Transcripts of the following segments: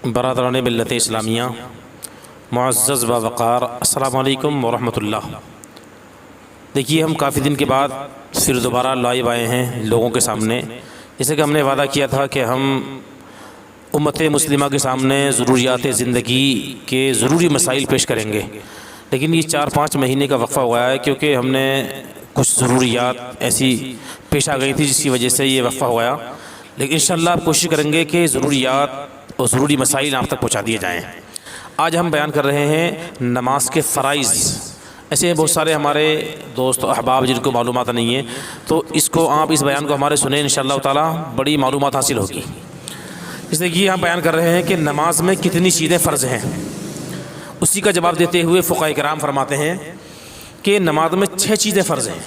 برادران ملت اسلامیہ معزز و وقار، السلام علیکم ورحمۃ اللہ۔ دیکھیے، ہم کافی دن کے بعد پھر دوبارہ لائیو آئے ہیں لوگوں کے سامنے، جیسے کہ ہم نے وعدہ کیا تھا کہ ہم امت مسلمہ کے سامنے ضروریات زندگی کے ضروری مسائل پیش کریں گے، لیکن یہ 4-5 مہینے کا وقفہ ہوا ہے کیونکہ ہم نے کچھ ضروریات ایسی پیش آ گئی تھی جس کی وجہ سے یہ وقفہ ہوا، لیکن انشاءاللہ آپ کوشش کریں گے کہ ضروریات اور ضروری مسائل آپ تک پہنچا دیے جائیں۔ آج ہم بیان کر رہے ہیں نماز کے فرائض۔ ایسے بہت سارے ہمارے دوست احباب جن کو معلومات نہیں ہیں، تو اس بیان کو ہمارے سنیں، انشاءاللہ تعالی بڑی معلومات حاصل ہوگی۔ اس لیے کہ ہم بیان کر رہے ہیں کہ نماز میں کتنی چیزیں فرض ہیں، اسی کا جواب دیتے ہوئے فقہاء کرام فرماتے ہیں کہ نماز میں 6 چیزیں فرض ہیں۔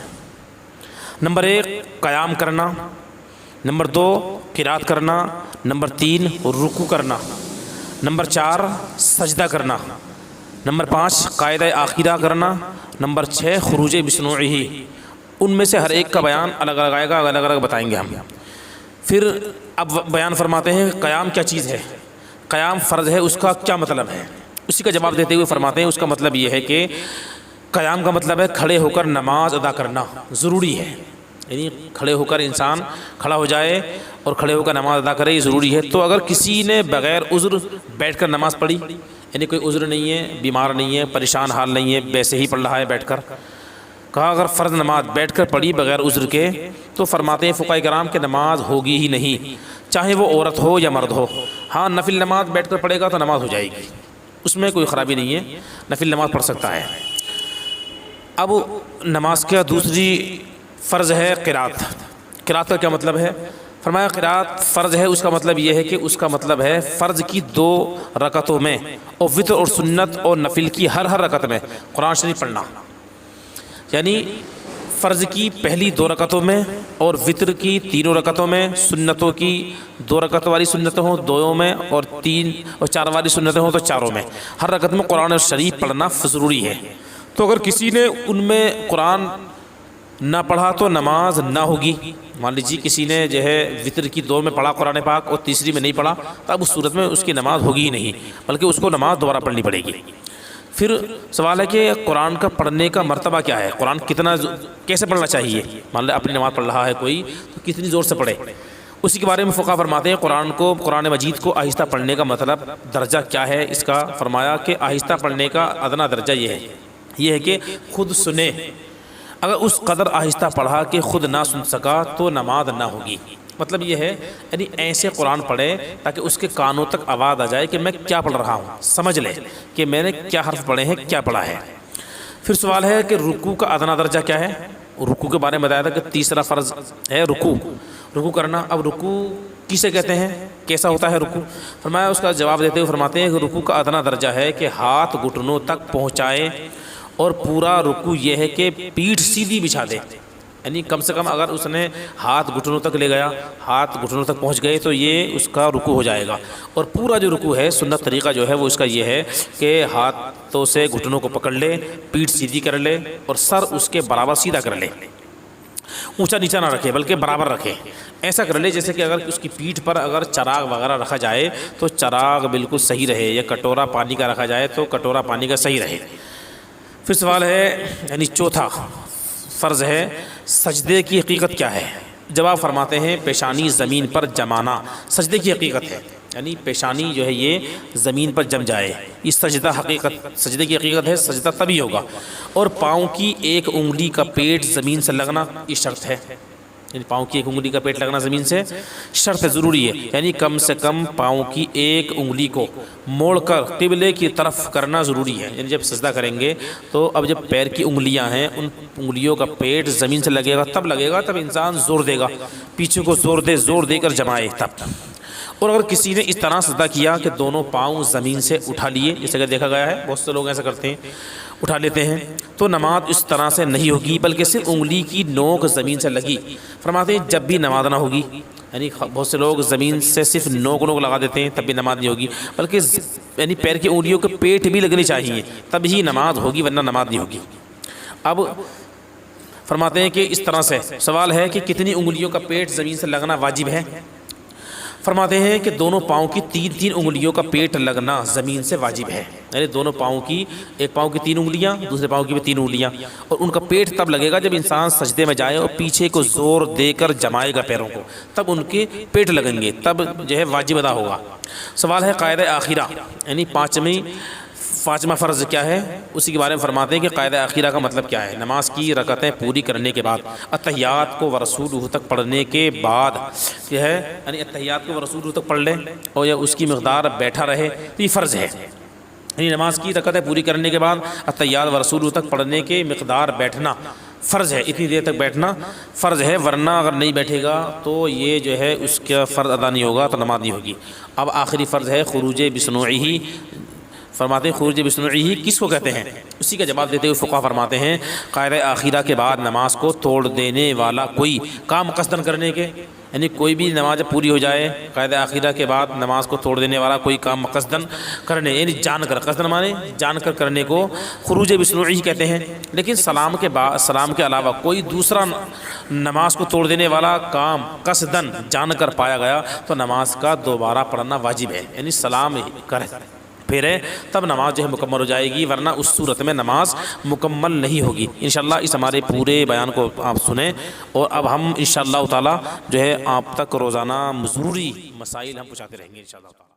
نمبر 1 قیام کرنا، نمبر 2 قرات کرنا، نمبر 3 رکوع کرنا، نمبر 4 سجدہ کرنا، نمبر 5 قاعدہ آخرہ کرنا، نمبر 6 خروج بصنوعہ۔ ان میں سے ہر ایک کا بیان الگ الگ آئے گا، الگ الگ بتائیں گے ہم۔ پھر اب بیان فرماتے ہیں قیام کیا چیز ہے، قیام فرض ہے، اس کا کیا مطلب ہے۔ اسی کا جواب دیتے ہوئے فرماتے ہیں اس کا مطلب یہ ہے کہ قیام کا مطلب ہے کھڑے ہو کر نماز ادا کرنا ضروری ہے، یعنی کھڑے ہو کر انسان کھڑا ہو جائے اور کھڑے ہو کر نماز ادا کرے، یہ ضروری ہے۔ تو اگر کسی نے بغیر عذر بیٹھ کر نماز پڑھی، یعنی کوئی عذر نہیں ہے، بیمار نہیں ہے، پریشان حال نہیں ہے، ویسے ہی پڑھ رہا ہے بیٹھ کر، کہا اگر فرض نماز بیٹھ کر پڑھی بغیر عذر کے، تو فرماتے ہیں فقہاء کرام کہ نماز ہوگی ہی نہیں، چاہے وہ عورت ہو یا مرد ہو۔ ہاں، نفل نماز بیٹھ کر پڑھے گا تو نماز ہو جائے گی، اس میں کوئی خرابی نہیں ہے، نفل نماز پڑھ سکتا ہے۔ اب نماز کا دوسری فرض ہے قرات۔ قرات کا کیا مطلب ہے؟ فرمایا قرات فرض ہے، اس کا مطلب یہ ہے کہ اس کا مطلب ہے فرض کی 2 رکعتوں میں اور وتر اور سنت اور نفل کی ہر رکعت میں قرآن شریف پڑھنا، یعنی فرض کی پہلی 2 رکعتوں میں اور وتر کی 3 رکعتوں میں، سنتوں کی 2 رکعت والی سنتیں ہوں 2 میں اور 3 اور 4 والی سنتیں ہوں تو 4 میں، ہر رکعت میں قرآن شریف پڑھنا ضروری ہے۔ تو اگر کسی نے ان میں قرآن نہ پڑھا تو نماز نہ ہوگی۔ مان لیجیے کسی نے جو ہے وتر کی 2 میں پڑھا قرآن پاک اور تیسری میں نہیں پڑھا، تو اب اس صورت میں اس کی نماز ہوگی ہی نہیں، بلکہ اس کو نماز دوبارہ پڑھنی پڑے گی۔ پھر سوال ہے کہ قرآن کا پڑھنے کا مرتبہ کیا ہے، قرآن کیسے پڑھنا چاہیے۔ مان لیں اپنی نماز پڑھ رہا ہے کوئی، تو کتنی زور سے پڑھے، اسی کے بارے میں فقہاء فرماتے ہیں قرآن مجید کو آہستہ پڑھنے کا مطلب درجہ کیا ہے۔ اس کا فرمایا کہ آہستہ پڑھنے کا ادنا درجہ یہ ہے کہ خود سنے، اگر اس قدر آہستہ پڑھا کہ خود نہ سن سکا تو نماز نہ ہوگی۔ مطلب یہ ہے یعنی ایسے قرآن پڑھے تاکہ اس کے کانوں تک آواز آ جائے کہ میں کیا پڑھ رہا ہوں، سمجھ لے کہ میں نے کیا حرف پڑھے ہیں، کیا پڑھا ہے۔ پھر سوال ہے کہ رکوع کا ادنا درجہ کیا ہے۔ رکوع کے بارے میں بتایا تھا کہ تیسرا فرض ہے رکوع کرنا۔ اب رکوع کسے کہتے ہیں، کیسا ہوتا ہے رکوع؟ فرمایا اس کا جواب دیتے ہوئے فرماتے ہیں کہ رکوع کا ادنا درجہ ہے کہ ہاتھ گھٹنوں تک پہنچائے، اور پورا رکوع یہ ہے کہ پیٹھ سیدھی بچھا دے، یعنی کم سے کم اگر اس نے ہاتھ گھٹنوں تک لے گیا، ہاتھ گھٹنوں تک پہنچ گئے تو یہ اس کا رکوع ہو جائے گا۔ اور پورا جو رکوع ہے سنت طریقہ جو ہے وہ اس کا یہ ہے کہ ہاتھوں سے گھٹنوں کو پکڑ لے، پیٹھ سیدھی کر لے اور سر اس کے برابر سیدھا کر لے، اونچا نیچا نہ رکھے بلکہ برابر رکھے۔ ایسا کر لے جیسے کہ اگر اس کی پیٹھ پر اگر چراغ وغیرہ رکھا جائے تو چراغ بالکل صحیح رہے، یا کٹورا پانی کا رکھا جائے تو کٹورا پانی کا صحیح رہے۔ پھر سوال ہے یعنی چوتھا فرض ہے سجدے کی حقیقت کیا ہے۔ جواب فرماتے ہیں پیشانی زمین پر جمانا سجدے کی حقیقت ہے، یعنی پیشانی جو ہے یہ زمین پر جم جائے، یہ سجدے کی حقیقت ہے۔ سجدہ تبھی ہوگا، اور پاؤں کی ایک انگلی کا پیٹ زمین سے لگنا یہ شرط ہے، یعنی پاؤں کی ایک انگلی کا پیٹ لگنا زمین سے شرط ہے، ضروری ہے، یعنی کم سے کم پاؤں کی ایک انگلی کو موڑ کر قبلے کی طرف کرنا ضروری ہے۔ یعنی جب سجدہ کریں گے تو اب جب پیر کی انگلیاں ہیں ان انگلیوں کا پیٹ زمین سے لگے گا تب انسان زور دے گا، پیچھے کو زور دے کر جمائے تب۔ اور اگر کسی نے اس طرح سجدہ کیا کہ دونوں پاؤں زمین سے اٹھا لیے، جیسے کہ دیکھا گیا ہے بہت سے لوگ ایسا کرتے ہیں، اٹھا لیتے ہیں، تو نماز اس طرح سے نہیں ہوگی بلکہ صرف انگلی کی نوک زمین سے لگی۔ فرماتے ہیں جب بھی نماز نہ ہوگی، یعنی بہت سے لوگ زمین سے صرف نوک لگا دیتے ہیں تب بھی نماز نہیں ہوگی، بلکہ یعنی پیر کی انگلیوں کے پیٹ بھی لگنی چاہیے تب ہی نماز ہوگی، ورنہ نماز نہیں ہوگی۔ اب فرماتے ہیں کہ اس طرح سے سوال ہے کہ کتنی انگلیوں کا پیٹ زمین سے لگنا واجب ہے۔ فرماتے ہیں کہ دونوں پاؤں کی تین تین انگلیوں کا پیٹ لگنا زمین سے واجب ہے، یعنی دونوں پاؤں کی، ایک پاؤں کی 3 انگلیاں، دوسرے پاؤں کی بھی 3 انگلیاں، اور ان کا پیٹ تب لگے گا جب انسان سجدے میں جائے اور پیچھے کو زور دے کر جمائے گا پیروں کو، تب ان کے پیٹ لگیں گے، تب جو ہے واجب ادا ہوگا۔ سوال ہے قاعدہ آخرہ یعنی پانچواں فرض کیا ہے، اسی کے بارے میں فرماتے ہیں کہ قاعدہ آخرہ کا مطلب کیا ہے۔ نماز کی رکعتیں پوری کرنے کے بعد اتحیات کو ورسولہ تک پڑھنے کے بعد یہ ہے، یعنی اتحیات کو ورسولہ تک پڑھ لے اور یا اس کی مقدار بیٹھا رہے تو یہ فرض ہے، یعنی نماز کی رکعتیں پوری کرنے کے بعد اتحیات ورسولہ تک پڑھنے کے مقدار بیٹھنا فرض ہے، اتنی دیر تک بیٹھنا فرض ہے، ورنہ اگر نہیں بیٹھے گا تو یہ جو ہے اس کا فرض ادا نہیں ہوگا، تو نماز نہیں ہوگی۔ اب آخری فرض ہے خروج بصنوعہ، فرماتے ہیں خروج بصنوعہ کس کو کہتے ہیں، اسی کا جواب دیتے ہوئے فقہا فرماتے ہیں قاعدہ آخرہ کے بعد نماز کو توڑ دینے والا کوئی کام قصدن کرنے کے، یعنی کوئی بھی نماز پوری ہو جائے قاعدہ آخرہ کے بعد نماز کو توڑ دینے والا کوئی کام قصدن کرنے، یعنی جان کر، قصدن مانے جان کر کرنے کو خروج بصنوعہ کہتے ہیں۔ لیکن سلام کے علاوہ کوئی دوسرا نماز کو توڑ دینے والا کام قصدن جان کر پایا گیا تو نماز کا دوبارہ پڑھنا واجب ہے، یعنی سلام کرے پھر تب نماز جو ہے مکمل ہو جائے گی، ورنہ اس صورت میں نماز مکمل نہیں ہوگی۔ انشاءاللہ اس ہمارے پورے بیان کو آپ سنیں، اور اب ہم انشاءاللہ تعالی جو ہے آپ تک روزانہ ضروری مسائل ہم پہنچاتے رہیں گے انشاءاللہ تعالی۔